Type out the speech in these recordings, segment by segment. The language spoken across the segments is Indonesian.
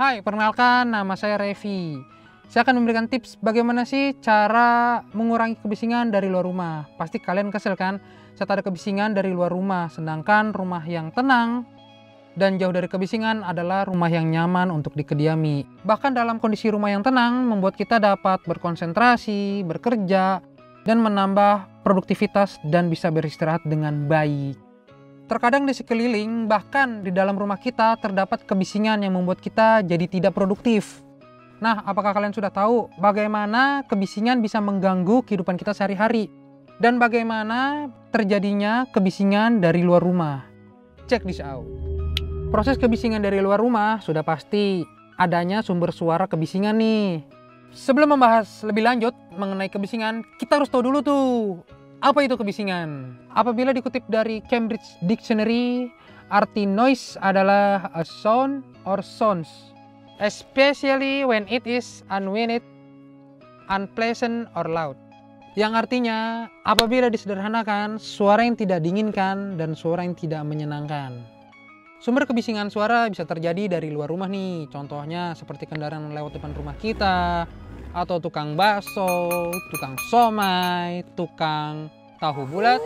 Hai, perkenalkan nama saya Revi. Saya akan memberikan tips bagaimana sih cara mengurangi kebisingan dari luar rumah. Pasti kalian kesel kan saat ada kebisingan dari luar rumah, sedangkan rumah yang tenang dan jauh dari kebisingan adalah rumah yang nyaman untuk dikediami. Bahkan dalam kondisi rumah yang tenang membuat kita dapat berkonsentrasi, bekerja, dan menambah produktivitas dan bisa beristirahat dengan baik. Terkadang di sekeliling, bahkan di dalam rumah kita terdapat kebisingan yang membuat kita jadi tidak produktif. Nah, apakah kalian sudah tahu bagaimana kebisingan bisa mengganggu kehidupan kita sehari-hari? Dan bagaimana terjadinya kebisingan dari luar rumah? Check this out. Proses kebisingan dari luar rumah sudah pasti adanya sumber suara kebisingan nih. Sebelum membahas lebih lanjut mengenai kebisingan, kita harus tahu dulu tuh, apa itu kebisingan? Apabila dikutip dari Cambridge Dictionary, arti noise adalah a sound or sounds, especially when it is unwanted, unpleasant, or loud. Yang artinya, apabila disederhanakan, suara yang tidak diinginkan dan suara yang tidak menyenangkan. Sumber kebisingan suara bisa terjadi dari luar rumah nih, contohnya seperti kendaraan lewat depan rumah kita, atau tukang bakso, tukang somai, tukang tahu bulat,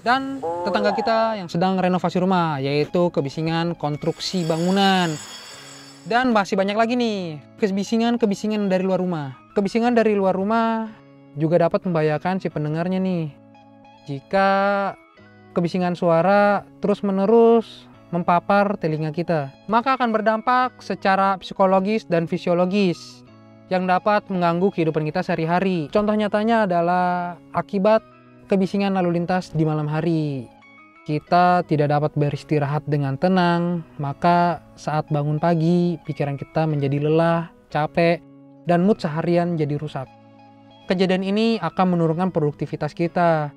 dan tetangga kita yang sedang renovasi rumah, yaitu kebisingan konstruksi bangunan. Dan masih banyak lagi nih, kebisingan dari luar rumah. Kebisingan dari luar rumah juga dapat membahayakan si pendengarnya nih. Jika kebisingan suara terus-menerus mempapar telinga kita, maka akan berdampak secara psikologis dan fisiologis yang dapat mengganggu kehidupan kita sehari-hari. Contoh nyatanya adalah akibat kebisingan lalu lintas di malam hari. Kita tidak dapat beristirahat dengan tenang, maka saat bangun pagi, pikiran kita menjadi lelah, capek, dan mood seharian jadi rusak. Kejadian ini akan menurunkan produktivitas kita.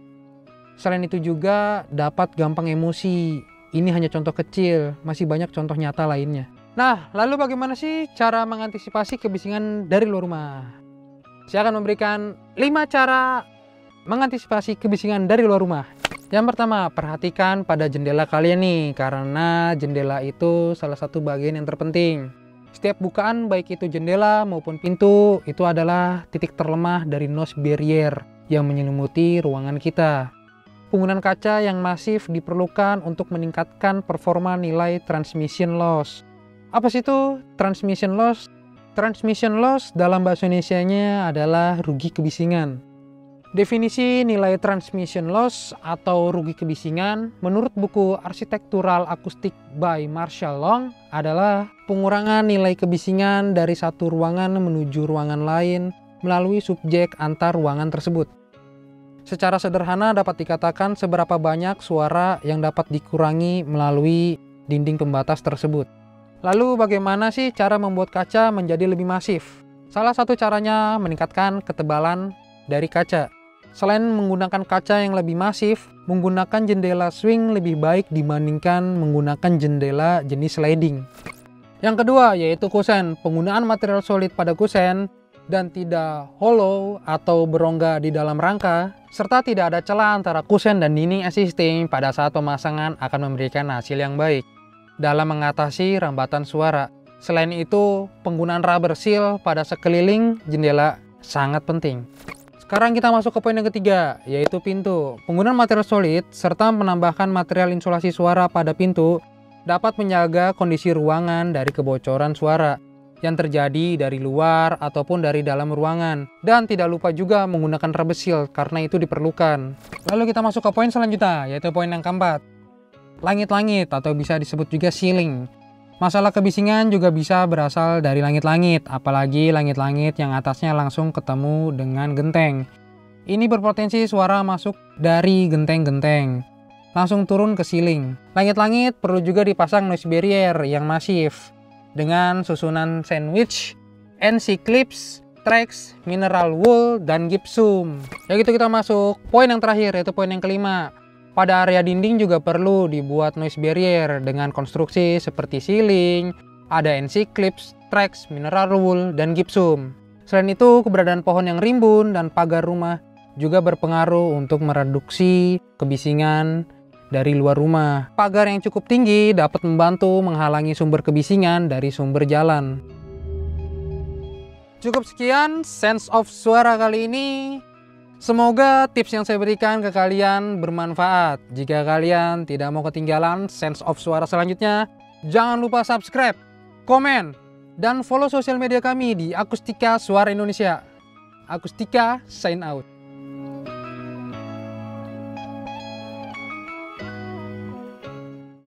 Selain itu juga dapat gampang emosi. Ini hanya contoh kecil, masih banyak contoh nyata lainnya. Nah, lalu bagaimana sih cara mengantisipasi kebisingan dari luar rumah? Saya akan memberikan 5 cara mengantisipasi kebisingan dari luar rumah. Yang pertama, perhatikan pada jendela kalian nih, karena jendela itu salah satu bagian yang terpenting. Setiap bukaan, baik itu jendela maupun pintu, itu adalah titik terlemah dari noise barrier yang menyelimuti ruangan kita. Penggunaan kaca yang masif diperlukan untuk meningkatkan performa nilai transmission loss. Apa sih itu transmission loss? Transmission loss dalam bahasa Indonesianya adalah rugi kebisingan. Definisi nilai transmission loss atau rugi kebisingan menurut buku Architectural Acoustic by Marshall Long adalah pengurangan nilai kebisingan dari satu ruangan menuju ruangan lain melalui subjek antar ruangan tersebut. Secara sederhana dapat dikatakan seberapa banyak suara yang dapat dikurangi melalui dinding pembatas tersebut. Lalu bagaimana sih cara membuat kaca menjadi lebih masif? Salah satu caranya meningkatkan ketebalan dari kaca. Selain menggunakan kaca yang lebih masif, menggunakan jendela swing lebih baik dibandingkan menggunakan jendela jenis sliding. Yang kedua yaitu kusen. Penggunaan material solid pada kusen dan tidak hollow atau berongga di dalam rangka, serta tidak ada celah antara kusen dan dinding existing pada saat pemasangan akan memberikan hasil yang baik dalam mengatasi rambatan suara. Selain itu, penggunaan rubber seal pada sekeliling jendela sangat penting. Sekarang kita masuk ke poin yang ketiga, yaitu pintu. Penggunaan material solid serta menambahkan material insulasi suara pada pintu dapat menjaga kondisi ruangan dari kebocoran suara yang terjadi dari luar ataupun dari dalam ruangan. Dan tidak lupa juga menggunakan rubber seal karena itu diperlukan. Lalu kita masuk ke poin selanjutnya, yaitu poin yang keempat. Langit-langit atau bisa disebut juga ceiling. Masalah kebisingan juga bisa berasal dari langit-langit, apalagi langit-langit yang atasnya langsung ketemu dengan genteng. Ini berpotensi suara masuk dari genteng-genteng, langsung turun ke ceiling. Langit-langit perlu juga dipasang noise barrier yang masif, dengan susunan sandwich, NC clips, tracks, mineral wool, dan gypsum. Ya gitu kita masuk poin yang terakhir, yaitu poin yang kelima. Pada area dinding juga perlu dibuat noise barrier dengan konstruksi seperti ceiling, ada NC clips, tracks, mineral wool, dan gypsum. Selain itu, keberadaan pohon yang rimbun dan pagar rumah juga berpengaruh untuk mereduksi kebisingan dari luar rumah. Pagar yang cukup tinggi dapat membantu menghalangi sumber kebisingan dari sumber jalan. Cukup sekian Sense of Suara kali ini. Semoga tips yang saya berikan ke kalian bermanfaat. Jika kalian tidak mau ketinggalan Sense of Suara selanjutnya, jangan lupa subscribe, komen, dan follow sosial media kami di Akustika Suara Indonesia. Akustika sign out.